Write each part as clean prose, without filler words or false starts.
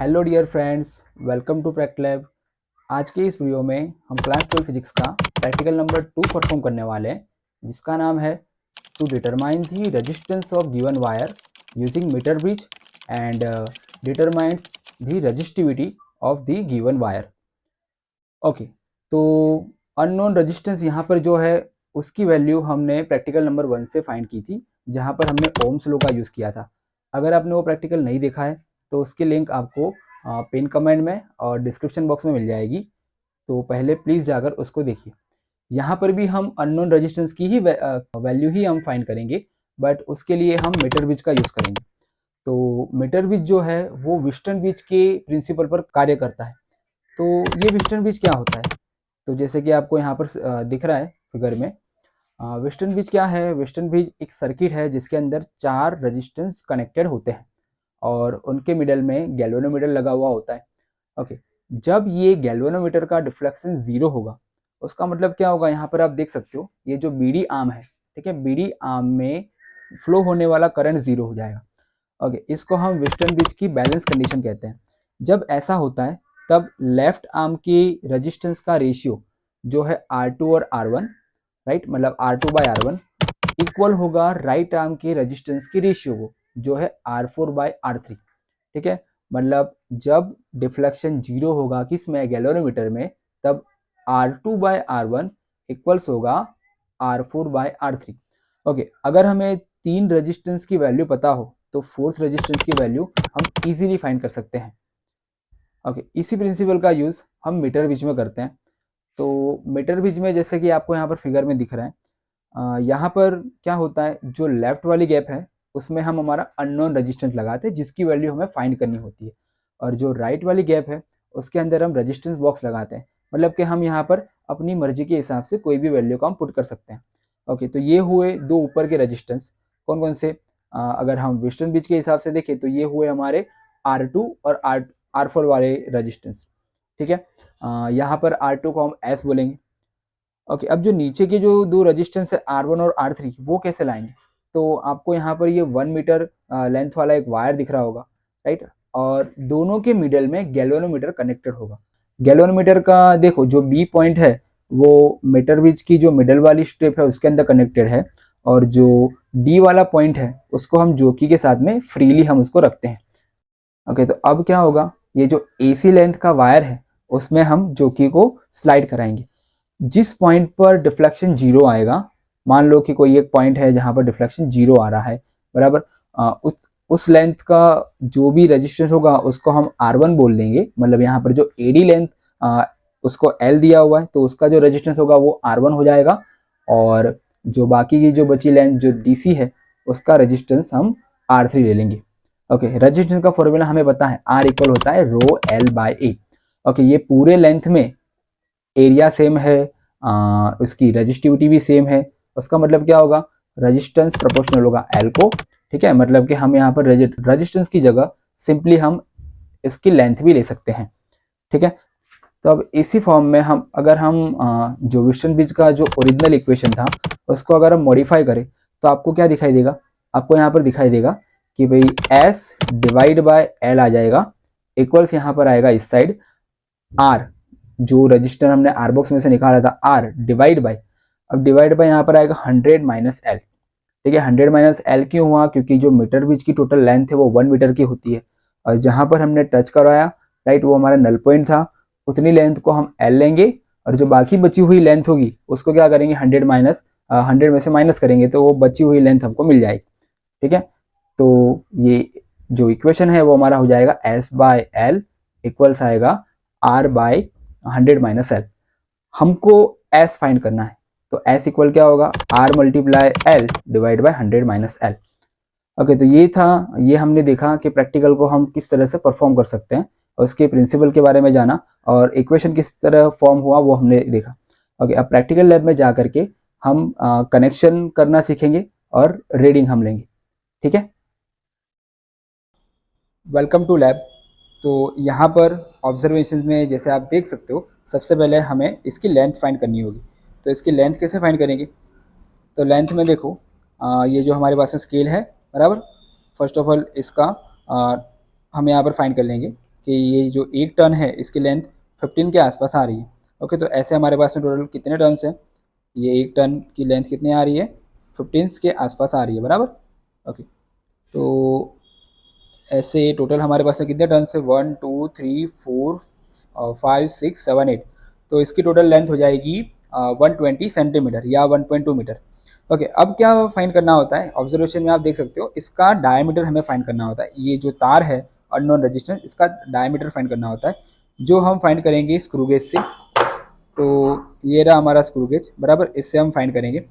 Hello dear friends, welcome to Pract Lab. आज के इस वीडियो में हम क्लास 12 फिजिक्स का प्रैक्टिकल नंबर 2 परफॉर्म करने वाले हैं, जिसका नाम है to determine the resistance of given wire using meter bridge and determines the resistivity of the given wire. Okay, तो अननोन रेजिस्टेंस यहाँ पर जो है उसकी वैल्यू हमने प्रैक्टिकल नंबर 1 से फाइंड की थी, जहाँ पर हमने ओम्स लॉ का यूज़ किया था। अगर आपने वो प्रैक्टिकल नहीं देखा है तो उसकी लिंक आपको पिन कमेंट में और डिस्क्रिप्शन बॉक्स में मिल जाएगी, तो पहले प्लीज़ जाकर उसको देखिए। यहाँ पर भी हम अननोन रेजिस्टेंस की ही वैल्यू ही हम फाइंड करेंगे, बट उसके लिए हम मीटर ब्रिज का यूज़ करेंगे। तो मीटर ब्रिज जो है वो व्हिटस्टोन ब्रिज के प्रिंसिपल पर कार्य करता है। तो ये व्हिटस्टोन ब्रिज क्या होता है? तो जैसे कि आपको यहाँ पर दिख रहा है फिगर में, व्हिटस्टोन ब्रिज क्या है? व्हिटस्टोन ब्रिज एक सर्किट है जिसके अंदर 4 रेजिस्टेंस कनेक्टेड होते हैं और उनके मिडल में गैल्वेनोमीटर लगा हुआ होता है। ओके, जब ये गैल्वेनोमीटर का डिफ्लेक्शन 0 होगा, उसका मतलब क्या होगा? यहाँ पर आप देख सकते हो, ये जो बीडी आर्म है, ठीक है, बीडी आर्म में फ्लो होने वाला करंट 0 हो जाएगा। ओके, इसको हम व्हिटस्टोन ब्रिज की बैलेंस कंडीशन कहते हैं। जब ऐसा होता है तब लेफ्ट आर्म की रेजिस्टेंस का रेशियो जो है R2 और R1, राइट, मतलब R2 बाय R1 इक्वल होगा राइट आर्म के रेजिस्टेंस की रेशियो को, जो है R4 बाय R3। ठीक है, मतलब जब डिफ्लेक्शन 0 होगा किसमें? गैल्वेनोमीटर में, तब R2 बाय R1 इक्वल्स होगा R4 बाय R3। ओके, अगर हमें 3 रेजिस्टेंस की वैल्यू पता हो तो फोर्थ रेजिस्टेंस की वैल्यू हम इजीली फाइंड कर सकते हैं। ओके, इसी प्रिंसिपल का यूज़ हम मीटर ब्रिज में करते हैं। तो मीटर ब्रिज में जैसे कि आपको यहाँ पर फिगर में दिख रहा है, यहाँ पर क्या होता है, जो लेफ्ट वाली गैप है उसमें हम हमारा अननोन रेजिस्टेंस लगाते हैं जिसकी वैल्यू हमें फाइंड करनी होती है, और जो राइट वाली गैप है उसके अंदर हम रेजिस्टेंस बॉक्स लगाते हैं, मतलब कि हम यहाँ पर अपनी मर्जी के हिसाब से कोई भी वैल्यू को हम पुट कर सकते हैं। ओके, तो ये हुए दो ऊपर के रेजिस्टेंस। कौन कौन से? अगर हम व्हिटस्टोन ब्रिज के हिसाब से देखें तो ये हुए हमारे R2 और R4 वाले रेजिस्टेंस। ठीक है, यहाँ पर R2 को हम S बोलेंगे। ओके, अब जो नीचे के जो दो रेजिस्टेंस है R1 और R3, वो कैसे लाएंगे? तो आपको यहाँ पर ये 1 मीटर लेंथ वाला एक वायर दिख रहा होगा, राइट, और दोनों के मिडल में गैल्वेनोमीटर कनेक्टेड होगा। गैल्वेनोमीटर का देखो जो बी पॉइंट है वो मीटर ब्रिज की जो मिडल वाली स्ट्रिप है उसके अंदर कनेक्टेड है, और जो डी वाला पॉइंट है उसको हम जोकी के साथ में फ्रीली हम उसको रखते हैं। ओके, तो अब क्या होगा, ये जो AC लेंथ का वायर है उसमें हम जोकी को स्लाइड कराएंगे। जिस पॉइंट पर डिफ्लेक्शन 0 आएगा, मान लो कि कोई एक पॉइंट है जहां पर डिफ्लेक्शन 0 आ रहा है, बराबर, उस लेंथ का जो भी रेजिस्टेंस होगा उसको हम R1 बोल देंगे। मतलब यहाँ पर जो AD लेंथ उसको L दिया हुआ है तो उसका जो रेजिस्टेंस होगा वो R1 हो जाएगा, और जो बाकी की जो बची लेंथ जो DC है उसका रेजिस्टेंस हम R3 ले लेंगे। ओके, रेजिस्टेंस का फॉर्मूला हमें पता है, R इक्वल होता है रो L बाय A। ओके, ये पूरे लेंथ में एरिया सेम है, उसकी रजिस्टिविटी भी सेम है, उसका मतलब क्या होगा, रेजिस्टेंस प्रोपोर्शनल होगा L को। ठीक है, मतलब कि हम यहाँ पर रेजिस्टेंस की जगह सिंपली हम इसकी लेंथ भी ले सकते हैं। ठीक है, तो अब इसी फॉर्म में हम अगर हम जो व्हिटस्टोन ब्रिज का जो ओरिजिनल इक्वेशन था उसको अगर हम मॉडिफाई करें तो आपको क्या दिखाई देगा? आपको यहाँ पर दिखाई देगा कि भाई S डिवाइड बाय L आ जाएगा, इक्वल्स यहाँ पर आएगा इस साइड R, जो रजिस्टर हमने R बॉक्स में से निकाला था R डिवाइड बाय, अब डिवाइड बाय यहाँ पर आएगा 100 माइनस L। ठीक है, 100 माइनस L क्यों हुआ? क्योंकि जो मीटर ब्रिज की टोटल लेंथ है वो 1 मीटर की होती है, और जहाँ पर हमने टच करवाया, राइट, वो हमारा नल पॉइंट था, उतनी लेंथ को हम L लेंगे, और जो बाकी बची हुई लेंथ होगी उसको क्या करेंगे, 100 में से माइनस करेंगे तो वो बची हुई लेंथ हमको मिल जाएगी। ठीक है, तो ये जो इक्वेशन है वो हमारा हो जाएगा S बाय L इक्वल्स आएगा R बाय 100 माइनस L। हमको S फाइंड करना है, तो S इक्वल क्या होगा, R multiply L divide by 100 minus L। Okay, तो ये था, ये हमने देखा कि प्रैक्टिकल को हम किस तरह से परफॉर्म कर सकते हैं, और उसके प्रिंसिपल के बारे में जाना, और इक्वेशन किस तरह फॉर्म हुआ वो हमने देखा। ओके, अब प्रैक्टिकल लैब में जा करके हम कनेक्शन करना सीखेंगे और रीडिंग हम लेंगे। ठीक है, वेलकम टू लैब। तो यहाँ पर ऑब्जर्वेशन में जैसे आप देख सकते हो, सबसे पहले हमें इसकी लेंथ फाइंड करनी होगी। तो इसकी लेंथ कैसे फाइंड करेंगे? तो लेंथ में देखो, ये जो हमारे पास में स्केल है, बराबर, फर्स्ट ऑफ ऑल इसका हम यहाँ पर फाइंड कर लेंगे। कि ये जो एक टर्न है इसकी लेंथ 15 के आसपास आ रही है। ओके, तो ऐसे हमारे पास में टोटल कितने टर्न्स हैं, ये एक टर्न की लेंथ कितनी आ रही है, 15 के आसपास आ रही है, बराबर। ओके, तो ऐसे टोटल हमारे पास में कितने टर्न्स है, 1 2 3 4 5 6 7 8, तो इसकी टोटल लेंथ हो जाएगी 120 सेंटीमीटर या 1.2 मीटर। ओके, अब क्या फाइंड करना होता है, ऑब्जर्वेशन में आप देख सकते हो इसका डायमीटर हमें फाइंड करना होता है। ये जो तार है अननोन रेजिस्टेंस, इसका डायमीटर फाइंड करना होता है, जो हम फाइंड करेंगे स्क्रू गेज से। तो ये रहा हमारा स्क्रू गेज, बराबर, इससे हम फाइंड करेंगे।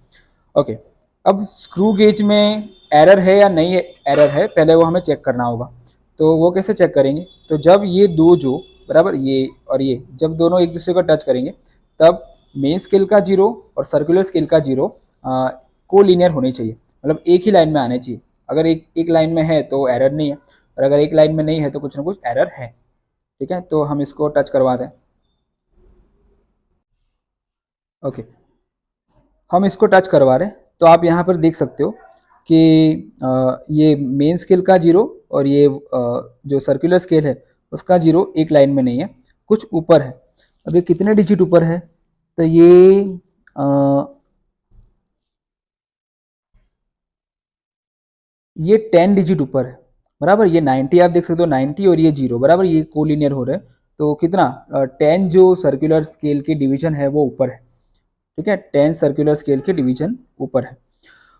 ओके, अब स्क्रू गेज में एरर है या नहीं है, एरर है, पहले वो हमें चेक करना होगा। तो वो कैसे चेक करेंगे, तो जब ये दो जो, बराबर, ये और ये जब दोनों एक दूसरे को टच करेंगे, तब मेन स्केल का जीरो और सर्कुलर स्केल का जीरो को लीनियर होने चाहिए, मतलब एक ही लाइन में आने चाहिए। अगर एक एक लाइन में है तो एरर नहीं है, और अगर एक लाइन में नहीं है तो कुछ ना कुछ एरर है। ठीक है, तो हम इसको टच करवा दें। ओके, हम इसको टच करवा रहे हैं, तो आप यहाँ पर देख सकते हो कि ये मेन स्केल का जीरो और ये जो सर्कुलर स्केल है उसका जीरो एक लाइन में नहीं है, कुछ ऊपर है। अब ये कितने डिजिट ऊपर है, तो ये 10 डिजिट ऊपर है, बराबर। ये 90 आप देख सकते हो, 90 और ये जीरो, बराबर, ये कोलिनियर हो रहे हैं। तो कितना 10 जो सर्कुलर स्केल की डिवीजन है वो ऊपर है। ठीक है, 10 सर्कुलर स्केल के डिवीजन ऊपर है।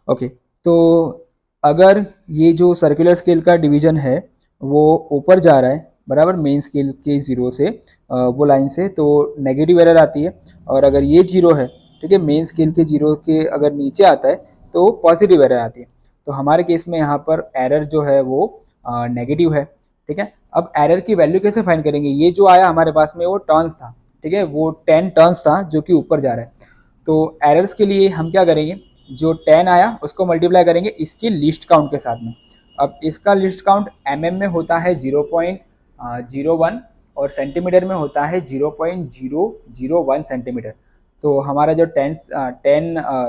ओके, तो अगर ये जो सर्कुलर स्केल का डिवीजन है वो ऊपर जा रहा है, बराबर, मेन स्केल के जीरो से, वो लाइन से, तो नेगेटिव एरर आती है। और अगर ये जीरो है, ठीक है, मेन स्केल के जीरो के अगर नीचे आता है तो पॉजिटिव एरर आती है। तो हमारे केस में यहाँ पर एरर जो है वो नेगेटिव है। ठीक है, अब एरर की वैल्यू कैसे फाइंड करेंगे, ये जो आया हमारे पास में वो टर्न्स था, ठीक है, वो 10 टर्न्स था जो कि ऊपर जा रहा है। तो एरर्स के लिए हम क्या करेंगे, जो 10 आया उसको मल्टीप्लाई करेंगे इसकी लिस्ट काउंट के साथ में। अब इसका लिस्ट काउंट एमएम में होता है 0.01 और सेंटीमीटर में होता है 0.001 सेंटीमीटर। तो हमारा जो 10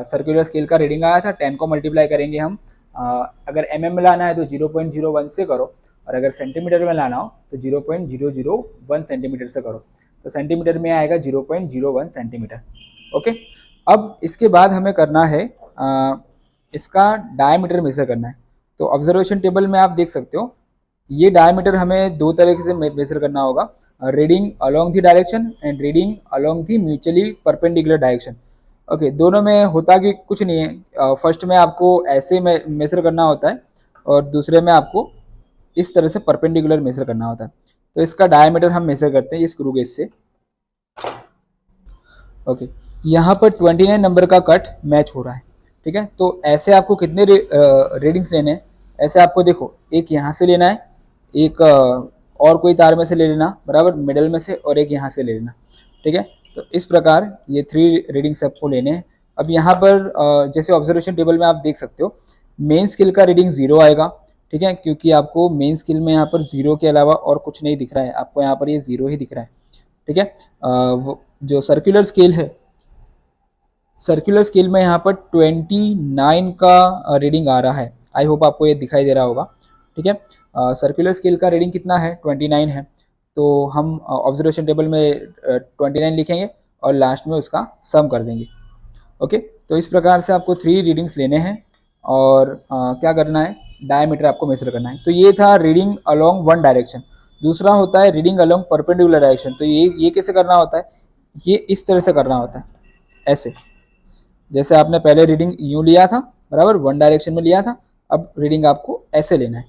सर्कुलर स्केल का रीडिंग आया था, 10 को मल्टीप्लाई करेंगे हम, अगर एमएम में लाना है तो 0.01 से करो, और अगर सेंटीमीटर में लाना हो तो 0.001 सेंटीमीटर से करो। तो सेंटीमीटर में आएगा 0.01 सेंटीमीटर। ओके, अब इसके बाद हमें करना है इसका डायमीटर मेजर करना है। तो ऑब्जर्वेशन टेबल में आप देख सकते हो ये डायमीटर हमें दो तरीके से मेजर करना होगा, reading along the direction and reading along the mutually perpendicular direction. Okay, दोनों में होता कि कुछ नहीं है, फर्स्ट में आपको ऐसे मेजर करना होता है और दूसरे में आपको इस तरह से परपेंडिकुलर मेजर करना होता है। तो इसका डायमीटर हम मेजर करते हैं इस स्क्रू गेज से। ओके, यहाँ पर 29 नंबर का कट मैच हो रहा है। ठीक है, तो ऐसे आपको कितने रीडिंग्स लेने हैं, ऐसे आपको देखो, एक यहाँ से लेना है, एक और कोई तार में से ले लेना, बराबर, मिडल में से, और एक यहाँ से ले लेना। ठीक है, तो इस प्रकार ये 3 रीडिंग्स आपको लेने हैं। अब यहाँ पर जैसे ऑब्जर्वेशन टेबल में आप देख सकते हो मेन स्केल का रीडिंग 0 आएगा। ठीक है, क्योंकि आपको मेन स्केल में यहाँ पर 0 के अलावा और कुछ नहीं दिख रहा है, आपको यहाँ पर ये 0 ही दिख रहा है। ठीक है, जो सर्कुलर स्केल है, सर्कुलर स्केल में यहाँ पर 29 का रीडिंग आ रहा है। आई होप आपको ये दिखाई दे रहा होगा। ठीक है, सर्कुलर स्केल का रीडिंग कितना है, 29 है। तो हम ऑब्जर्वेशन टेबल में 29 लिखेंगे और लास्ट में उसका सम कर देंगे। ओके, तो इस प्रकार से आपको 3 रीडिंग्स लेने हैं और क्या करना है, डायमीटर आपको मेजर करना है। तो ये था रीडिंग अलोंग वन डायरेक्शन। दूसरा होता है रीडिंग अलोंग परपेंडिकुलर डायरेक्शन। तो ये कैसे करना होता है, ये इस तरह से करना होता है, ऐसे, जैसे आपने पहले रीडिंग यूँ लिया था, बराबर, वन डायरेक्शन में लिया था, अब रीडिंग आपको ऐसे लेना है।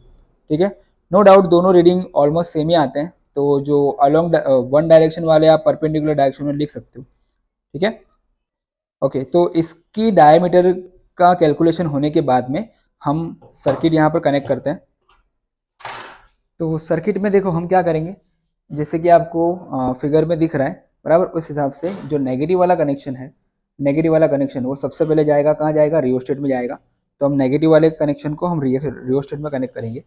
ठीक है, नो डाउट दोनों रीडिंग ऑलमोस्ट सेम ही आते हैं, तो जो अलोंग वन डायरेक्शन वाले आप परपेंडिकुलर डायरेक्शन में लिख सकते हो। ठीक है, ओके, तो इसकी डायमीटर का कैलकुलेशन होने के बाद में हम सर्किट यहाँ पर कनेक्ट करते हैं। तो सर्किट में देखो हम क्या करेंगे, जैसे कि आपको फिगर में दिख रहा है, बराबर, उस हिसाब से जो नेगेटिव वाला कनेक्शन है, नेगेटिव वाला कनेक्शन वो सबसे पहले जाएगा, कहाँ जाएगा, रियोस्टेट में जाएगा। तो हम नेगेटिव वाले कनेक्शन को हम रियोस्टेट में कनेक्ट करेंगे।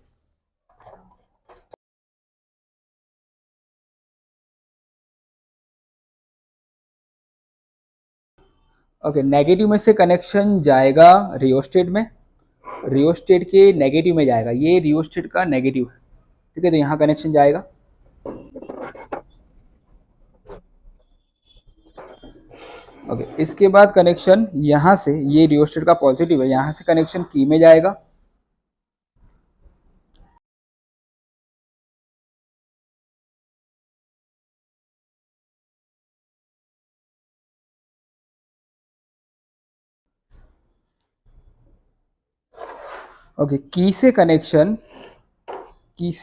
ओके, नेगेटिव में से कनेक्शन जाएगा रियोस्टेट में, रियोस्टेट के नेगेटिव में जाएगा, ये रियोस्टेट का नेगेटिव है। ठीक है, तो यहाँ कनेक्शन जाएगा। ओके, इसके बाद कनेक्शन यहाँ से, ये रियोस्टेट का पॉजिटिव है, यहाँ से कनेक्शन की में जाएगा। ओके, की से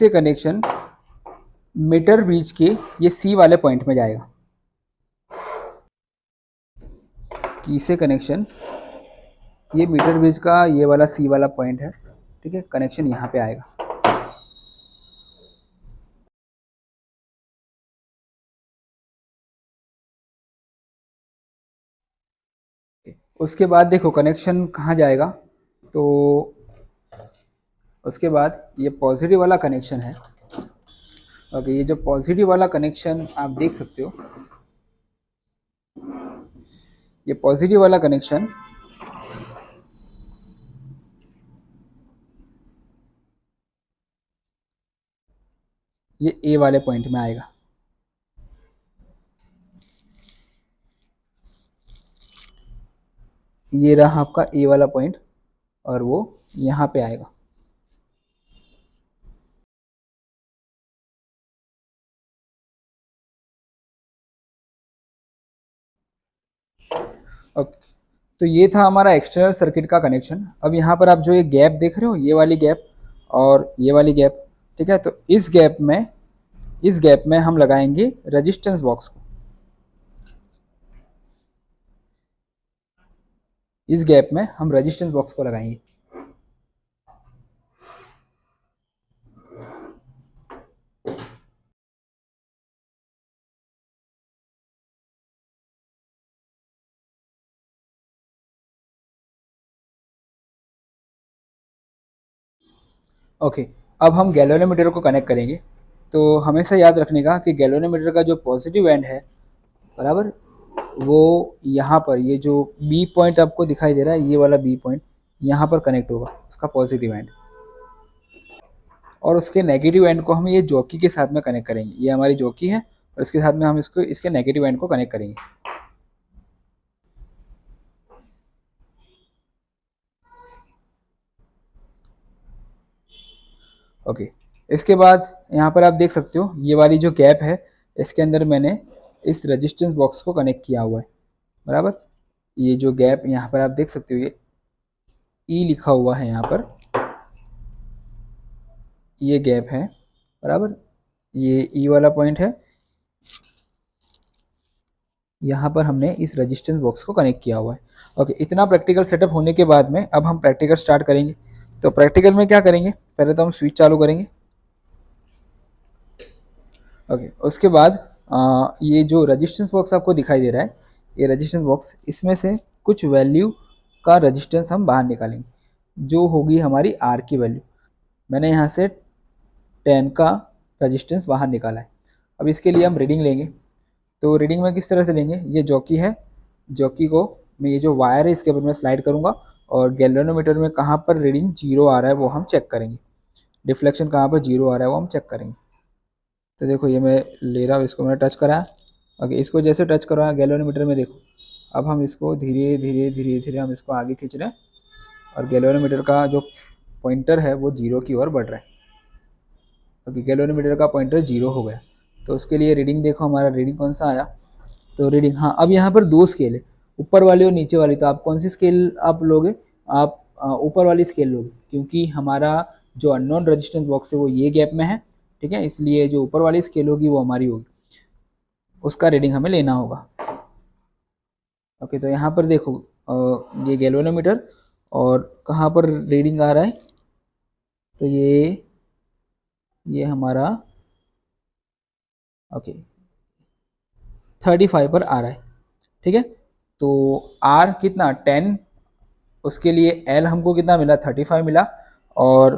कनेक्शन मीटर ब्रिज के ये सी वाले पॉइंट में जाएगा। की से कनेक्शन ये मीटर ब्रिज का ये वाला सी वाला पॉइंट है, ठीक है, कनेक्शन यहाँ पे आएगा। उसके बाद देखो कनेक्शन कहाँ जाएगा, तो उसके बाद ये पॉजिटिव वाला कनेक्शन है। ओके, ये जो पॉजिटिव वाला कनेक्शन आप देख सकते हो, ये पॉजिटिव वाला कनेक्शन ये ए वाले पॉइंट में आएगा। ये रहा आपका ए वाला पॉइंट और वो यहाँ पे आएगा। ओके, तो ये था हमारा एक्सटर्नल सर्किट का कनेक्शन। अब यहाँ पर आप जो ये गैप देख रहे हो, ये वाली गैप और ये वाली गैप, ठीक है, तो इस गैप में हम लगाएंगे रेजिस्टेंस बॉक्स को। इस गैप में हम रेजिस्टेंस बॉक्स को लगाएंगे। ओके, अब हम गैल्वेनोमीटर को कनेक्ट करेंगे। तो हमेशा याद रखने का कि गैल्वेनोमीटर का जो पॉजिटिव एंड है, बराबर, वो यहाँ पर ये जो बी पॉइंट आपको दिखाई दे रहा है, ये वाला बी पॉइंट यहाँ पर कनेक्ट होगा, उसका पॉजिटिव एंड। और उसके नेगेटिव एंड को हम ये जॉकी के साथ में कनेक्ट करेंगे। ये हमारी जॉकी है और इसके साथ में हम इसको इसके नेगेटिव एंड को कनेक्ट करेंगे। ओके, इसके बाद यहाँ पर आप देख सकते हो ये वाली जो गैप है, इसके अंदर मैंने इस रेजिस्टेंस बॉक्स को कनेक्ट किया हुआ है, बराबर। ये जो गैप यहाँ पर आप देख सकते हो, ये ई लिखा हुआ है यहाँ पर, ये गैप है, बराबर। ये ई वाला पॉइंट है, यहाँ पर हमने इस रेजिस्टेंस बॉक्स को कनेक्ट किया हुआ है। ओके, इतना प्रैक्टिकल सेटअप होने के बाद में अब हम प्रैक्टिकल स्टार्ट करेंगे। तो प्रैक्टिकल में क्या करेंगे, पहले तो हम स्विच चालू करेंगे। ओके, उसके बाद ये जो रेजिस्टेंस बॉक्स आपको दिखाई दे रहा है, ये रेजिस्टेंस बॉक्स, इसमें से कुछ वैल्यू का रेजिस्टेंस हम बाहर निकालेंगे, जो होगी हमारी आर की वैल्यू। मैंने यहाँ से 10 का रेजिस्टेंस बाहर निकाला है। अब इसके लिए हम रीडिंग लेंगे। तो रीडिंग में किस तरह से लेंगे, ये जॉकी है, जॉकी को मैं ये जो वायर है इसके ऊपर मैं स्लाइड करूँगा और गैल्वेनोमीटर में कहाँ पर रीडिंग जीरो आ रहा है वो हम चेक करेंगे, डिफ्लेक्शन कहाँ पर जीरो आ रहा है वो हम चेक करेंगे। तो देखो ये मैं ले रहा हूँ, इसको मैंने टच करा। ओके, इसको जैसे टच करा गैल्वेनोमीटर में, देखो अब हम इसको धीरे धीरे धीरे धीरे हम इसको आगे खींच रहे हैं और गैल्वेनोमीटर का जो पॉइंटर है वो जीरो की ओर बढ़ रहा है। ओके, गैल्वेनोमीटर का पॉइंटर जीरो हो गया। तो उसके लिए रीडिंग देखो, हमारा रीडिंग कौन सा आया। तो रीडिंग, हाँ, अब यहाँ पर दो स्केल है, ऊपर वाली और नीचे वाली। तो आप कौन सी स्केल आप लोगे, आप ऊपर वाली स्केल लोगे, क्योंकि हमारा जो अननोन रेजिस्टेंस बॉक्स है वो ये गैप में है, ठीक है, इसलिए जो ऊपर वाली स्केल होगी वो हमारी होगी, उसका रीडिंग हमें लेना होगा। ओके, तो यहाँ पर देखो ये गैल्वेनोमीटर और कहाँ पर रीडिंग आ रहा है, तो ये हमारा ओके 35 पर आ रहा है, ठीक है। तो आर कितना 10, उसके लिए एल हमको कितना मिला 35 मिला। और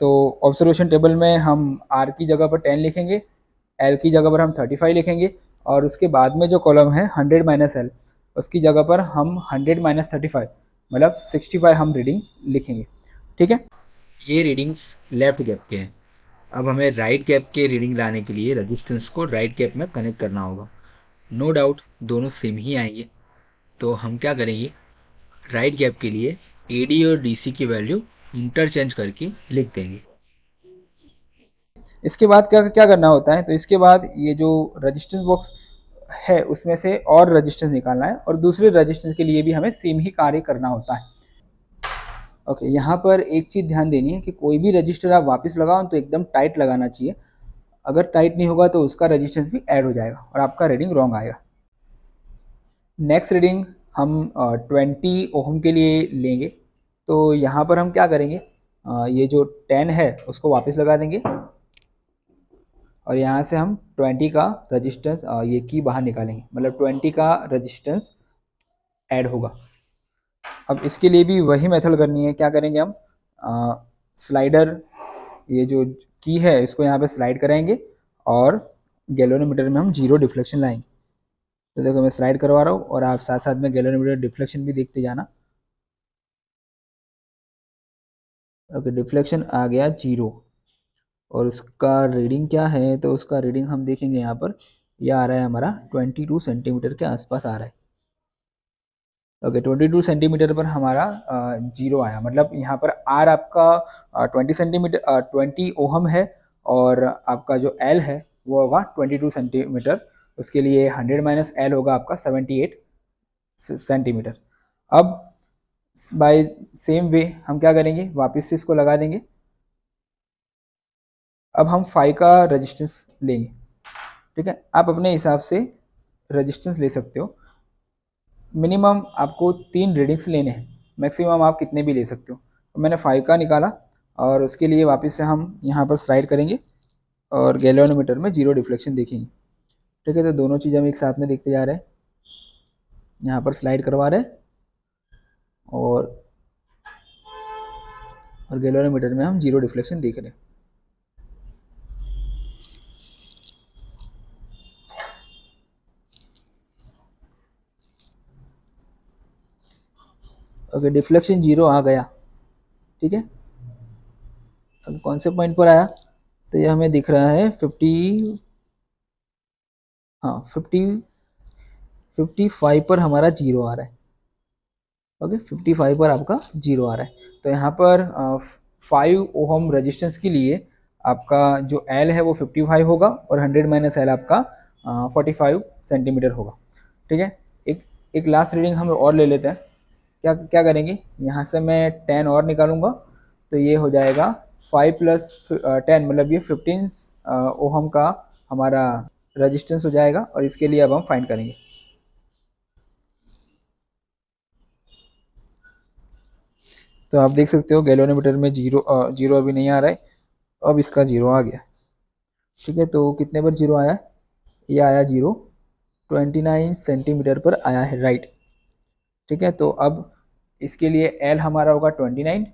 तो ऑब्जर्वेशन टेबल में हम आर की जगह पर 10 लिखेंगे, एल की जगह पर हम 35 लिखेंगे, और उसके बाद में जो कॉलम है 100 माइनस एल, उसकी जगह पर हम 100 माइनस 35 मतलब 65 हम रीडिंग लिखेंगे, ठीक है। ये रीडिंग लेफ्ट गैप के हैं। अब हमें राइट गैप के रीडिंग लाने के लिए रेजिस्टेंस को राइट गैप में कनेक्ट करना होगा। नो डाउट दोनों सेम ही आएंगे, तो हम क्या करेंगे, राइट गैप के लिए AD और DC की वैल्यू इंटरचेंज करके लिख देंगे। इसके बाद क्या क्या करना होता है, तो इसके बाद ये जो रजिस्टेंस बॉक्स है उसमें से और रजिस्टेंस निकालना है, और दूसरे रजिस्टेंस के लिए भी हमें सेम ही कार्य करना होता है। ओके, यहाँ पर एक चीज़ ध्यान देनी है कि कोई भी रजिस्टर आप वापस लगाओ तो एकदम टाइट लगाना चाहिए। अगर टाइट नहीं होगा तो उसका रजिस्टेंस भी ऐड हो जाएगा और आपका रीडिंग रॉन्ग आएगा। नेक्स्ट रीडिंग हम 20 ओहम के लिए लेंगे। तो यहाँ पर हम क्या करेंगे, ये जो 10 है उसको वापस लगा देंगे, और यहाँ से हम 20 का रजिस्टेंस ये की बाहर निकालेंगे, मतलब 20 का रजिस्टेंस ऐड होगा। अब इसके लिए भी वही मेथड करनी है। क्या करेंगे हम, स्लाइडर, ये जो की है इसको यहाँ पे स्लाइड कराएंगे और गैल्वेनोमीटर में हम 0 डिफ्लेक्शन लाएंगे। तो देखो मैं स्लाइड करवा रहा हूँ और आप साथ साथ में गैल्वेनोमीटर डिफ्लेक्शन भी देखते जाना। ओके, डिफ्लेक्शन आ गया 0, और उसका रीडिंग क्या है, तो उसका रीडिंग हम देखेंगे यहाँ पर, यह आ रहा है हमारा 22 सेंटीमीटर के आसपास आ रहा है। ओके, 22 सेंटीमीटर पर हमारा 0 आया, मतलब यहाँ पर आर आपका 20 ओहम है, और आपका जो एल है वो होगा 22 सेंटीमीटर। उसके लिए 100 माइनस एल होगा आपका 78 सेंटीमीटर। अब बाय सेम वे हम क्या करेंगे, वापस से इसको लगा देंगे। अब हम 5 का रजिस्टेंस लेंगे। ठीक है, आप अपने हिसाब से रजिस्टेंस ले सकते हो। मिनिमम आपको 3 रीडिंग्स लेने हैं, मैक्सिमम आप कितने भी ले सकते हो। तो मैंने 5 का निकाला, और उसके लिए वापस से हम यहाँ पर स्लाइड करेंगे और गैल्वेनोमीटर में 0 डिफ्लेक्शन देखेंगे। ठीक है, तो दोनों चीज़ हम एक साथ में देखते जा रहे हैं। यहाँ पर स्लाइड करवा रहे हैं और गैल्वेनोमीटर में हम 0 डिफ्लेक्शन देख रहे हैं। ओके, डिफ्लेक्शन 0 आ गया। ठीक है, अब कौन से पॉइंट पर आया, तो ये हमें दिख रहा है 50, हाँ 55 पर हमारा 0 आ रहा है। ओके, 55 पर आपका 0 आ रहा है। तो यहाँ पर 5 ओहम रेजिस्टेंस के लिए आपका जो एल है वो 55 होगा, और 100 माइनस एल आपका 45 सेंटीमीटर होगा। ठीक है, एक एक लास्ट रीडिंग हम और ले लेते हैं। क्या क्या करेंगे, यहाँ से मैं 10 और निकालूंगा, तो ये हो जाएगा 5 प्लस 10, मतलब ये 15 ओहम का हमारा रजिस्टेंस हो जाएगा, और इसके लिए अब हम फाइंड करेंगे। तो आप देख सकते हो गैल्वेनोमीटर में 0 अभी नहीं आ रहा है, अब इसका 0 आ गया। ठीक है, तो कितने पर 0 आया, ये आया 0 29 सेंटीमीटर पर आया है, राइट। ठीक है, तो अब इसके लिए एल हमारा होगा 29,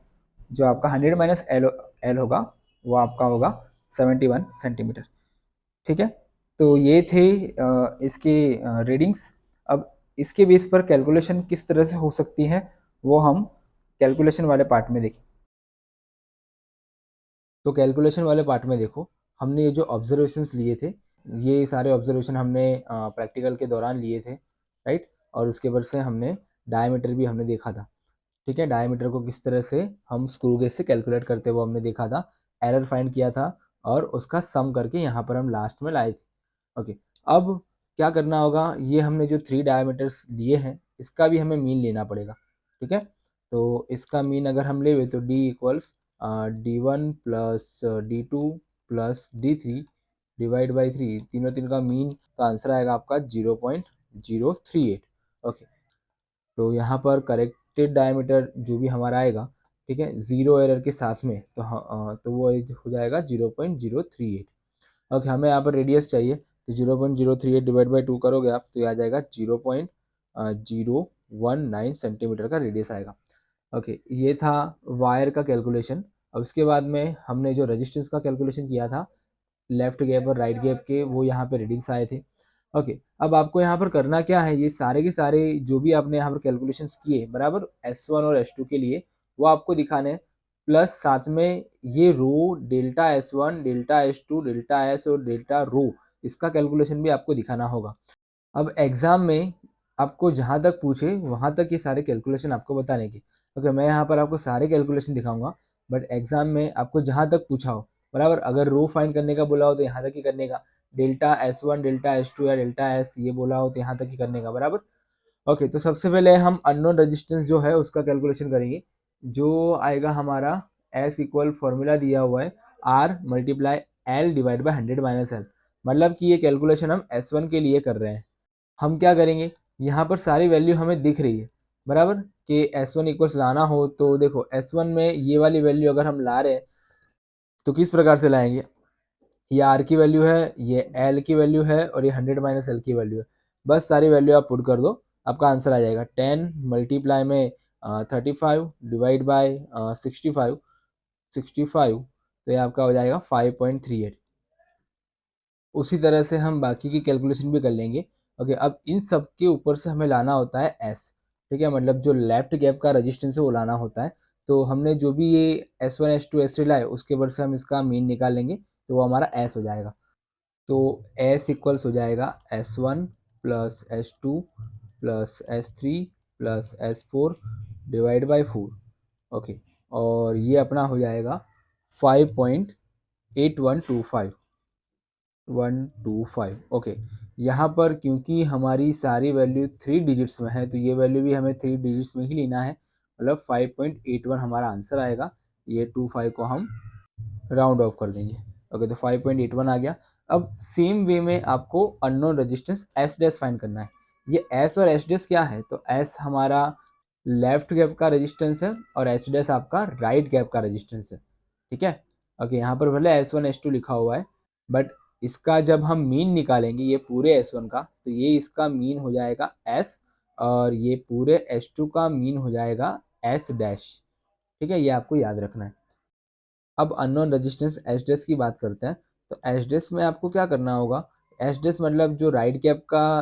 जो आपका 100 माइनस एल एल होगा वो आपका होगा 71 सेंटीमीटर। ठीक है, तो ये थे इसके रीडिंग्स। अब इसके बेस पर कैलकुलेशन किस तरह से हो सकती है वो हम कैलकुलेशन वाले पार्ट में देखें। तो कैलकुलेशन वाले पार्ट में देखो, हमने ये जो ऑब्जर्वेशंस लिए थे, ये सारे ऑब्जर्वेशन हमने प्रैक्टिकल के दौरान लिए थे, राइट। और उसके बाद से हमने डायमीटर भी हमने देखा था। ठीक है, डायमीटर को किस तरह से हम स्क्रू गेज से कैलकुलेट करते हुए हमने देखा था, एरर फाइंड किया था, और उसका सम करके यहाँ पर हम लास्ट में लाए थे। ओके, अब क्या करना होगा, ये हमने जो 3 डायमीटर्स लिए हैं इसका भी हमें मीन लेना पड़ेगा। ठीक है, तो इसका मीन अगर हम ले तो D equals D1 plus D2 plus D3 divide by 3, तीनों तीन का मीन, तो आंसर आएगा आपका 0.038। ओके, तो यहाँ पर करेक्टेड डायमीटर जो भी हमारा आएगा, ठीक है, 0 एरर के साथ में, तो हाँ, तो वो हो जाएगा 0.038। ओके, हमें यहाँ पर रेडियस चाहिए, तो 0.038 डिवाइड बाई 2 करोगे आप, तो ये आ जाएगा 0.019 सेंटीमीटर का रेडियस आएगा। ओके, ये था वायर का कैलकुलेशन। अब उसके बाद में हमने जो रेजिस्टेंस का कैलकुलेशन किया था, लेफ्ट गैप और राइट गैप के, वो यहाँ पे रीडिंग्स आए थे। ओके, अब आपको यहाँ पर करना क्या है, ये सारे के सारे जो भी आपने यहाँ पर कैलकुलेशंस किए बराबर S1 और S2 के लिए, वो आपको दिखाने हैं, प्लस साथ में ये rho delta S1, delta S2, delta S और डेल्टा रो, इसका कैलकुलेशन भी आपको दिखाना होगा। अब एग्ज़ाम में आपको जहाँ तक पूछे वहाँ तक ये सारे कैलकुलेशन आपको बताने की। ओके, मैं यहाँ पर आपको सारे कैलकुलेशन दिखाऊंगा, बट एग्ज़ाम में आपको जहाँ तक पूछा हो, बराबर, अगर रो फाइंड करने का बोला हो तो यहाँ तक ही करने का, डेल्टा S1 डेल्टा S2 या डेल्टा S ये बोला हो तो यहाँ तक ही करने का, बराबर। ओके, तो सबसे पहले हम अननोन रेजिस्टेंस जो है उसका कैलकुलेशन करेंगे। जो आएगा हमारा S इक्वल फॉर्मूला दिया हुआ है R multiply L divide by 100 - L, मतलब कि ये कैलकुलेशन हम S1 के लिए कर रहे हैं। हम क्या करेंगे, यहाँ पर सारी वैल्यू हमें दिख रही है, बराबर, कि S1 इक्वल्स लाना हो तो देखो S1 में ये वाली वैल्यू अगर हम ला रहे हैं तो किस प्रकार से लाएंगे, ये R की वैल्यू है, ये L की वैल्यू है और ये 100 - L की वैल्यू है। बस सारी वैल्यू आप पुट कर दो, आपका आंसर आ जाएगा 10 मल्टीप्लाई में 35 डिवाइड बाय 65 तो ये आपका हो जाएगा 5.38। उसी तरह से हम बाकी की कैलकुलेशन भी कर लेंगे। ओके, अब इन सब के ऊपर से हमें लाना होता है एस, ठीक है, मतलब जो लेफ्ट गैप का रेजिस्टेंस है वो लाना होता है। तो हमने जो भी ये S1 S2 S3 लाए उसके ऊपर से हम इसका मीन निकाल लेंगे तो वो हमारा एस हो जाएगा। तो एस इक्वल्स हो जाएगा S1 plus S2 plus S3 plus S4 divide by 4। Okay, और ये अपना हो जाएगा 5.8125। ओके, यहाँ पर क्योंकि हमारी सारी वैल्यू 3 डिजिट्स में है तो ये वैल्यू भी हमें 3 डिजिट्स में ही लेना है, मतलब 5.81 हमारा आंसर आएगा। ये 25 को हम राउंड ऑफ कर देंगे। ओके, तो 5.81 आ गया। अब सेम वे में आपको unknown resistance S dash find करना है। ये एस और एस डैश क्या है, तो एस हमारा लेफ्ट गैप का रेजिस्टेंस है और एच डैश आपका राइट गैप का रेजिस्टेंस है, ठीक है। ओके, यहाँ पर भले S1 S2 लिखा हुआ है, बट इसका जब हम मीन निकालेंगे ये पूरे S1 का तो ये इसका मीन हो जाएगा S, और ये पूरे S2 का मीन हो जाएगा S डैश, ठीक है, ये आपको याद रखना है। अब अननोन रेजिस्टेंस एच डैश की बात करते हैं। तो एच डैश में आपको क्या करना होगा, एच डैश मतलब जो राइट गैप का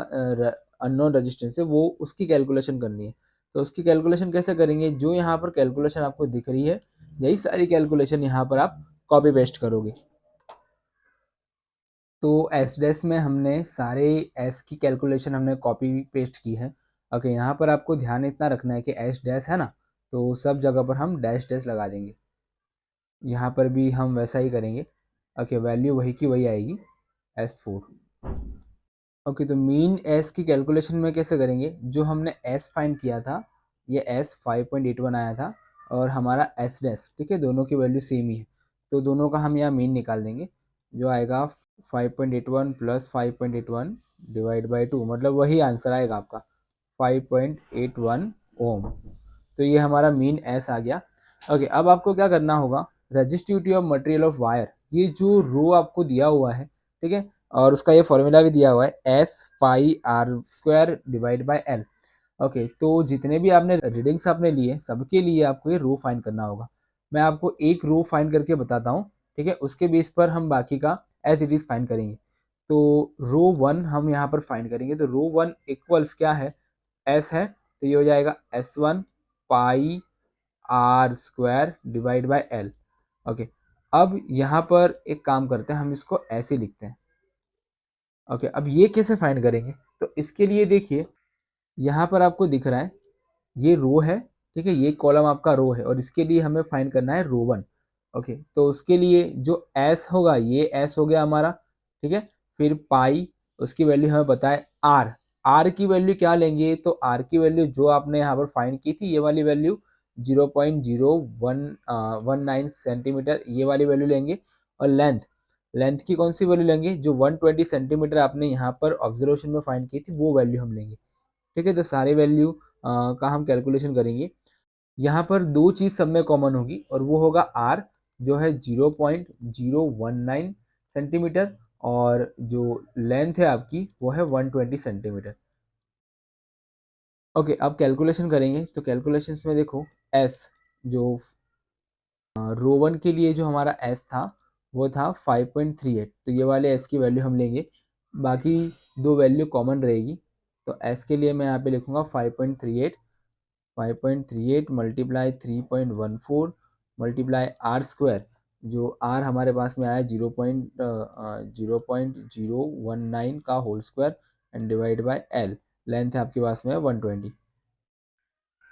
अननोन रेजिस्टेंस है वो उसकी कैलकुलेशन करनी है। तो उसकी कैलकुलेशन कैसे करेंगे, जो यहाँ पर कैलकुलेशन आपको दिख रही है यही सारी कैलकुलेशन यहाँ पर आप कॉपी पेस्ट करोगे। तो एस डैश में हमने सारे एस की कैलकुलेशन हमने कॉपी पेस्ट की है। ओके, यहाँ पर आपको ध्यान इतना रखना है कि एस डैश है ना, तो सब जगह पर हम डैश डैश लगा देंगे। यहाँ पर भी हम वैसा ही करेंगे। ओके, वैल्यू वही की वही आएगी S4। ओके, तो मीन एस की कैलकुलेशन में कैसे करेंगे, जो हमने एस फाइंड किया था ये एस 5.81 आया था और हमारा एस डैश, ठीक है, दोनों की वैल्यू सेम ही है, तो दोनों का हम यहाँ मीन निकाल देंगे। जो आएगा 5.81 प्लस 5.81 डिवाइड बाई 2, मतलब वही आंसर आएगा आपका 5.81 ओम। तो ये हमारा मीन एस आ गया। ओके, अब आपको क्या करना होगा, resistivity of material of wire, ये जो रो आपको दिया हुआ है, ठीक है, और उसका ये फॉर्मूला भी दिया हुआ है S pi R square divide by L. Okay, तो जितने भी आपने रीडिंग्स आपने लिए सबके लिए आपको ये रो फाइंड करना होगा। मैं आपको एक रो फाइंड करके बताता हूँ, ठीक है, उसके बेस पर हम बाकी का एज इट इज़ फाइंड करेंगे। तो रो वन हम यहाँ पर फाइंड करेंगे, तो रो वन इक्वल्स क्या है, एस है, तो ये हो जाएगा S1 pi R square divide by L. Okay, अब यहाँ पर एक काम करते हैं, हम इसको ऐसे लिखते हैं। ओके, अब ये कैसे फाइंड करेंगे, तो इसके लिए देखिए यहाँ पर आपको दिख रहा है ये रो है, ठीक है, ये कॉलम आपका रो है और इसके लिए हमें फाइंड करना है रो वन। ओके, तो उसके लिए जो एस होगा ये एस हो गया हमारा, ठीक है, फिर पाई, उसकी वैल्यू हमें पता है आर, आर की वैल्यू क्या लेंगे, तो आर की वैल्यू जो आपने यहाँ पर फाइंड की थी ये वाली वैल्यू 0.0119 सेंटीमीटर, ये वाली वैल्यू लेंगे। और लेंथ, लेंथ की कौन सी वैल्यू लेंगे, जो 120 सेंटीमीटर आपने यहाँ पर ऑब्जर्वेशन में फाइंड की थी वो वैल्यू हम लेंगे, ठीक है। तो सारे वैल्यू का हम कैलकुलेशन करेंगे। यहाँ पर दो चीज़ सब में कॉमन होगी और वो होगा आर, जो है 0.019 सेंटीमीटर, और जो लेंथ है आपकी वो है 120 सेंटीमीटर। ओके, अब कैलकुलेशन करेंगे, तो कैलकुलेशन में देखो एस, जो रो वन के लिए जो हमारा एस था वो था 5.38, तो ये वाले एस की वैल्यू हम लेंगे, बाकी दो वैल्यू कॉमन रहेगी। तो एस के लिए मैं यहाँ पे लिखूँगा 5.38, 5.38 मल्टीप्लाई 3.14 मल्टीप्लाई आर स्क्वायर, जो आर हमारे पास में आया 0.019 का whole square and divide by L, length है आपके पास में 120।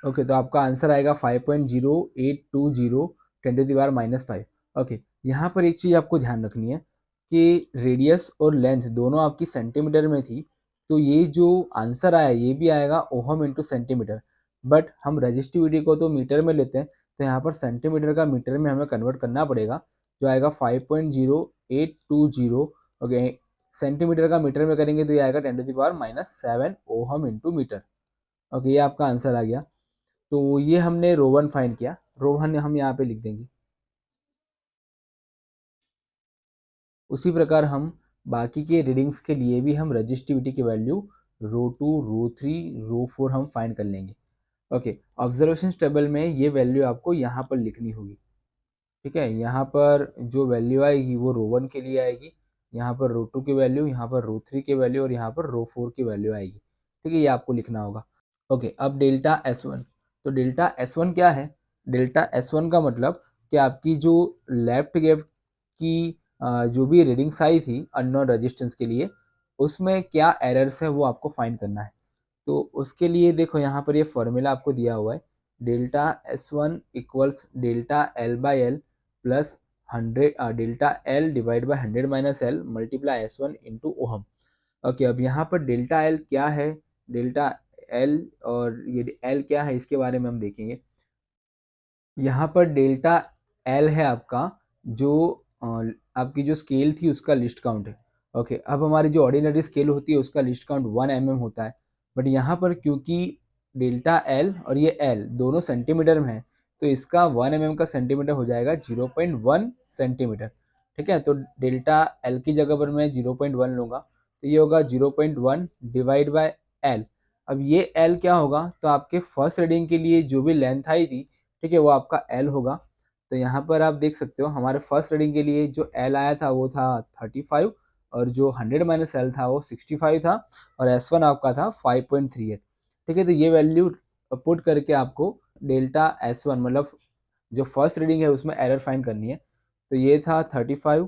ओके, तो आपका आंसर आएगा 5.0820 10⁻⁻5। ओके, यहाँ पर एक चीज़ आपको ध्यान रखनी है कि रेडियस और लेंथ दोनों आपकी सेंटीमीटर में थी, तो ये जो आंसर आया ये भी आएगा ओहम इंटू सेंटीमीटर, बट हम रजिस्टिविटी को तो मीटर में लेते हैं, तो यहाँ पर सेंटीमीटर का मीटर में हमें कन्वर्ट करना पड़ेगा, जो आएगा 5.0820। ओके, सेंटीमीटर का मीटर में करेंगे तो ये आएगा 10⁻⁻7 ओहम इंटू मीटर। ओके, ये आपका आंसर आ गया। तो ये हमने रो 1 फाइंड किया, रो 1 हम यहाँ पे लिख देंगे। उसी प्रकार हम बाकी के रीडिंग्स के लिए भी हम रजिस्टिविटी की वैल्यू रो 2, रो 3, रो 4 हम फाइंड कर लेंगे। ओके, ऑब्जर्वेशन टेबल में ये वैल्यू आपको यहाँ पर लिखनी होगी। ठीक है, यहाँ पर जो वैल्यू आएगी वो रो 1 के लिए आएगी, यहाँ पर रो 2 की वैल्यू, यहाँ पर रो 3 की वैल्यू और यहाँ पर रो 4 की वैल्यू आएगी। ठीक है, ये आपको लिखना होगा। ओके, अब डेल्टा S1। तो डेल्टा S1 क्या है? डेल्टा S1 का मतलब कि आपकी जो लेफ्ट गैप की जो भी रीडिंग्स आई थी अननोन रेजिस्टेंस के लिए, उसमें क्या एरर्स है वो आपको फाइंड करना है। तो उसके लिए देखो यहाँ पर ये फॉर्मूला आपको दिया हुआ है, delta S1 equals delta L by L plus 100 delta L divide by 100 - L multiply S1 into ohm. Okay, अब यहाँ पर डेल्टा एल क्या है, डेल्टा एल और ये एल क्या है इसके बारे में हम देखेंगे। यहाँ पर डेल्टा एल है आपका जो आपकी जो स्केल थी उसका लिस्ट काउंट है। ओके, अब हमारी जो ऑर्डिनरी स्केल होती है उसका लिस्ट काउंट 1 mm होता है, बट यहाँ पर क्योंकि डेल्टा एल और ये एल दोनों सेंटीमीटर में है, तो इसका 1 mm का सेंटीमीटर हो जाएगा 0.1 सेंटीमीटर। ठीक है, तो डेल्टा एल की जगह पर मैं 0.1 लूँगा, तो ये होगा 0.1 डिवाइड बाय एल। अब ये एल क्या होगा, तो आपके फर्स्ट रीडिंग के लिए जो भी लेंथ आई थी, ठीक है, वो आपका एल होगा। तो यहाँ पर आप देख सकते हो हमारे फर्स्ट रीडिंग के लिए जो एल आया था वो था 35, और जो 100 - L था वो 65 था, और S1 आपका था 5.38। ठीक है, तो ये वैल्यू पुट करके आपको डेल्टा S1 मतलब जो फर्स्ट रीडिंग है उसमें एरर फाइंड करनी है। तो ये था 35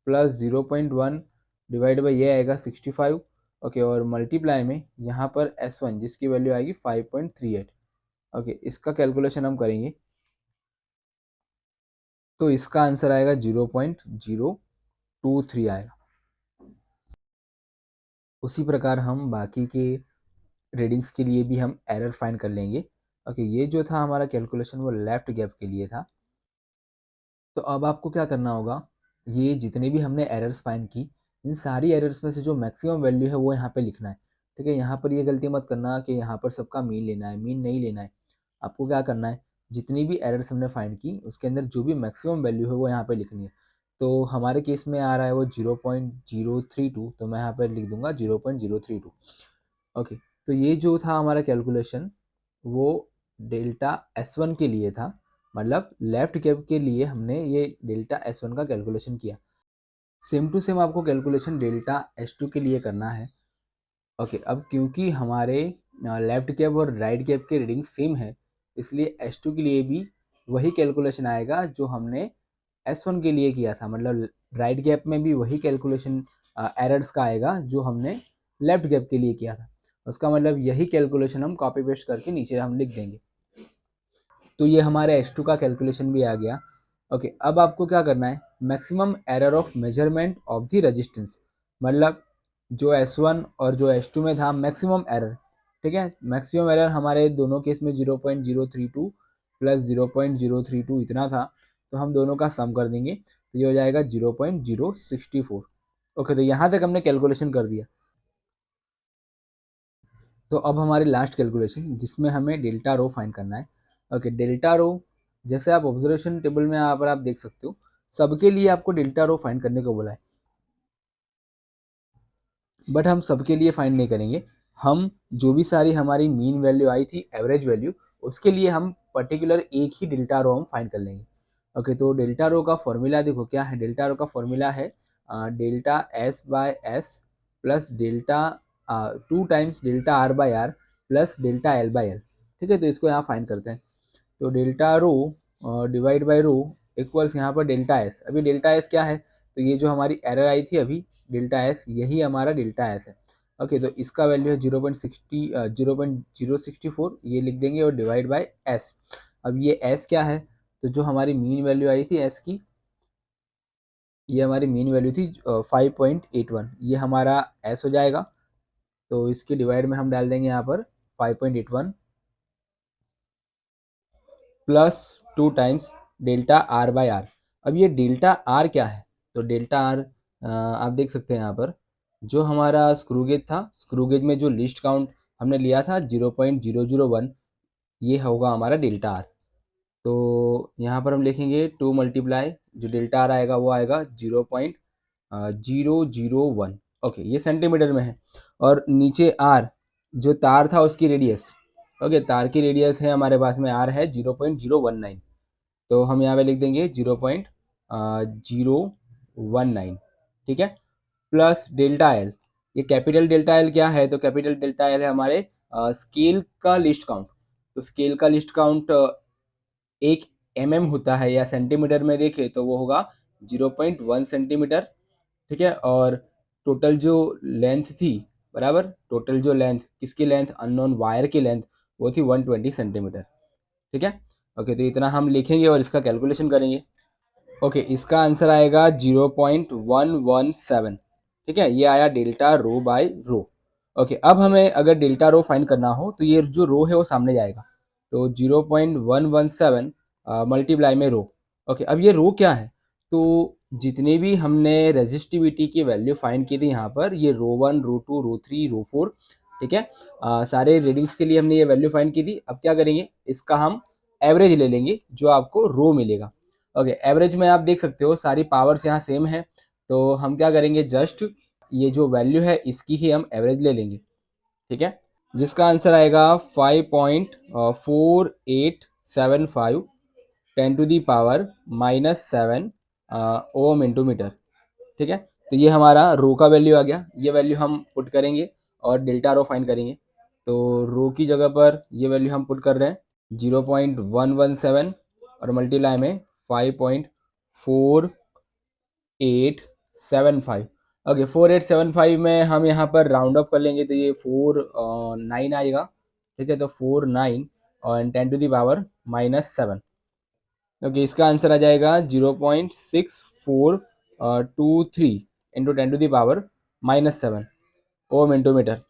प्लस 0.1 डिवाइड बाई ये आएगा 65। ओके, और मल्टीप्लाई में यहाँ पर S1 जिसकी वैल्यू आएगी 5.38। ओके, इसका कैलकुलेशन हम करेंगे तो इसका आंसर आएगा 0.023 आएगा। उसी प्रकार हम बाकी के रीडिंग्स के लिए भी हम एरर फाइंड कर लेंगे। ओके, ये जो था हमारा कैलकुलेशन वो लेफ्ट गैप के लिए था। तो अब आपको क्या करना होगा, ये जितने भी हमने एरर्स फाइंड की, इन सारी एरर्स में से जो मैक्सिमम वैल्यू है वो यहाँ पे लिखना है। ठीक है, यहाँ पर ये गलती मत करना कि यहाँ पर सबका मीन लेना है, मीन नहीं लेना है। आपको क्या करना है, जितनी भी एरर्स हमने फाइंड की उसके अंदर जो भी मैक्सिमम वैल्यू है वो यहाँ पे लिखनी है। तो हमारे केस में आ रहा है वो 0.032, तो मैं यहाँ पर लिख दूंगा 0.032। ओके, तो ये जो था हमारा कैलकुलेशन वो डेल्टा S1 के लिए था, मतलब लेफ्ट कैप के लिए हमने ये डेल्टा S1 का कैलकुलेशन किया। सेम टू सेम आपको कैलकुलेशन डेल्टा S2 के लिए करना है। ओके, अब क्योंकि हमारे लेफ्ट कैप और राइट कैप के रीडिंग सेम है, इसलिए S2 के लिए भी वही कैलकुलेशन आएगा जो हमने S1 के लिए किया था, मतलब राइट कैप में भी वही कैलकुलेशन एरर्स का आएगा जो हमने लेफ्ट कैप के लिए किया था। उसका मतलब यही कैलकुलेशन हम कॉपी पेस्ट करके नीचे हम लिख देंगे। तो ये हमारे S2 का कैलकुलेशन भी आ गया। ओके, अब आपको क्या करना है, maximum error of measurement of the resistance, मतलब जो S1 और जो S2 में था मैक्सिमम एरर। ठीक है, मैक्सिमम एरर हमारे दोनों केस में 0.032 प्लस 0.032 इतना था, तो हम दोनों का सम कर देंगे तो ये हो जाएगा 0.064। ओके, तो यहाँ तक हमने कैलकुलेशन कर दिया। तो अब हमारी लास्ट कैलकुलेशन जिसमें हमें डेल्टा रो फाइंड करना है। ओके, डेल्टा रो जैसे आप ऑब्जर्वेशन टेबल में यहाँ पर आप देख सकते हो सबके लिए आपको डेल्टा रो फाइंड करने को बोला है, बट हम सबके लिए फाइंड नहीं करेंगे। हम जो भी सारी हमारी मीन वैल्यू आई थी, एवरेज वैल्यू, उसके लिए हम पर्टिकुलर एक ही डेल्टा रो हम फाइंड कर लेंगे। ओके, तो डेल्टा रो का फॉर्मूला देखो क्या है, डेल्टा रो का फॉर्मूला है delta S by S plus delta 2 times delta R by R plus delta L by L. ठीक है, तो इसको यहाँ फाइंड करते हैं। तो delta rho divide by rho equals यहाँ पर डेल्टा एस। अभी डेल्टा एस क्या है, तो ये जो हमारी एरर आई थी अभी डेल्टा एस, यही हमारा डेल्टा एस है। ओके, तो इसका वैल्यू है 0.064, ये लिख देंगे और डिवाइड बाय एस। अब ये एस क्या है, तो जो हमारी मीन वैल्यू आई थी एस की, ये हमारी मीन वैल्यू थी 5.81, ये हमारा एस हो जाएगा। तो इसके डिवाइड में हम डाल देंगे यहाँ पर 5.81 plus 2 times delta R by R. अब ये डेल्टा आर क्या है, तो डेल्टा आर आप देख सकते हैं यहाँ पर, जो हमारा स्क्रू गेज था, स्क्रू गेज में जो लिस्ट काउंट हमने लिया था 0.001, ये होगा हमारा डेल्टा आर। तो यहाँ पर हम लिखेंगे 2 मल्टीप्लाई, जो डेल्टा आर आएगा वो आएगा 0.001। ओके, ये सेंटीमीटर में है। और नीचे आर, जो तार था उसकी रेडियस, ओके, तार की रेडियस है हमारे पास में आर है 0.019, तो हम यहाँ पे लिख देंगे 0.019, ठीक है, प्लस डेल्टा एल। ये कैपिटल डेल्टा एल क्या है, तो कैपिटल डेल्टा एल है हमारे स्केल का लिस्ट काउंट। तो स्केल का लिस्ट काउंट 1 mm होता है, या सेंटीमीटर में देखें तो वो होगा 0.1 सेंटीमीटर, ठीक है। और टोटल जो लेंथ थी, बराबर, टोटल जो लेंथ, किसकी लेंथ, अननोन वायर की लेंथ, वो थी 120 सेंटीमीटर, ठीक है। ओके, तो इतना हम लिखेंगे और इसका कैलकुलेशन करेंगे। ओके, इसका आंसर आएगा 0.117, ठीक है, ये आया डेल्टा रो बाय रो। ओके, अब हमें अगर डेल्टा रो फाइंड करना हो तो ये जो रो है वो सामने जाएगा, तो 0.117 मल्टीप्लाई में रो। ओके, अब ये रो क्या है, तो जितनी भी हमने रेजिस्टिविटी की वैल्यू फाइंड की थी यहाँ पर, ये रो 1, रो 2, रो 3, रो 4, ठीक है, सारे रीडिंग्स के लिए हमने ये वैल्यू फाइंड की थी। अब क्या करेंगे, इसका हम एवरेज ले लेंगे जो आपको रो मिलेगा। ओके, एवरेज में आप देख सकते हो सारी पावर्स यहाँ सेम है, तो हम क्या करेंगे, जस्ट ये जो वैल्यू है इसकी ही हम एवरेज ले लेंगे, ठीक है, जिसका आंसर आएगा 5.4875 10 to the power -7 ohm into metre, ठीक है। तो ये हमारा रो का वैल्यू आ गया, ये वैल्यू हम पुट करेंगे और डेल्टा रो फाइंड करेंगे। तो रो की जगह पर ये वैल्यू हम पुट कर रहे हैं 0.117 और मल्टीप्लाई में 5.4875। ओके, 4875 में हम यहाँ पर राउंड अप कर लेंगे तो ये 49 आएगा, ठीक है, तो 49 और 10 टू दी पावर -7। ओके, इसका आंसर आ जाएगा 0.6423 into 10 to the power -7 ohm into metre.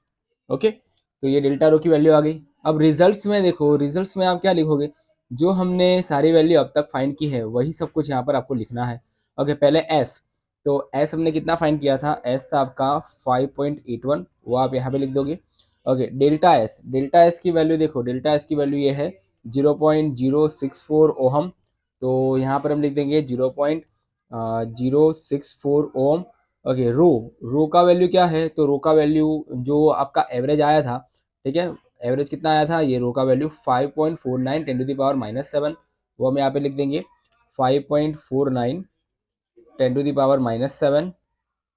Okay, तो ये डेल्टा रो की वैल्यू आ गई। अब रिजल्ट्स में देखो, रिजल्ट्स में आप क्या लिखोगे, जो हमने सारी वैल्यू अब तक फाइंड की है वही सब कुछ यहाँ पर आपको लिखना है। ओके, पहले एस, तो एस हमने कितना फाइंड किया था, एस था आपका 5.81, वो आप यहाँ पे लिख दोगे। Okay, delta S, delta S की वैल्यू देखो, डेल्टा एस की वैल्यू ये है 0.064 ओहम, तो यहाँ पर हम लिख देंगे 0.064 ओम। ओके, रो, रो का वैल्यू क्या है, तो रो का वैल्यू जो आपका एवरेज आया था, ठीक है, एवरेज कितना आया था, ये रो का वैल्यू 5.49 10 टू दी पावर -7, वो हम यहाँ पे लिख देंगे 5.49 10 टू दी पावर -7।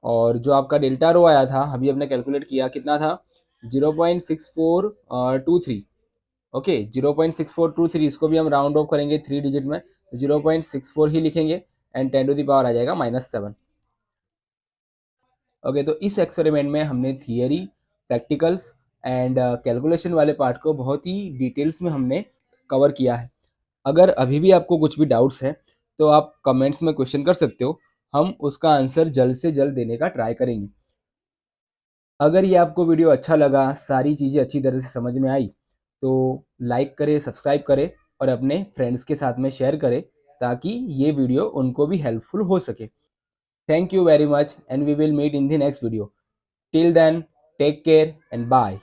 और जो आपका डेल्टा रो आया था, अभी हमने कैलकुलेट किया, कितना था, 0.6423। ओके, 0.6423, इसको भी हम राउंड ऑफ करेंगे 3 डिजिट में, तो 0.64 ही लिखेंगे एंड 10 टू दी पावर आ जाएगा -7। ओके, तो इस एक्सपेरिमेंट में हमने थियरी, प्रैक्टिकल्स एंड कैलकुलेशन वाले पार्ट को बहुत ही डिटेल्स में हमने कवर किया है। अगर अभी भी आपको कुछ भी डाउट्स है तो आप कमेंट्स में क्वेश्चन कर सकते हो, हम उसका आंसर जल्द से जल्द देने का ट्राई करेंगे। अगर ये आपको वीडियो अच्छा लगा, सारी चीज़ें अच्छी तरह से समझ में आई, तो लाइक करें, सब्सक्राइब करें और अपने फ्रेंड्स के साथ में शेयर करें, ताकि ये वीडियो उनको भी हेल्पफुल हो सके। Thank you very much and we will meet in the next video. Till then, take care and bye.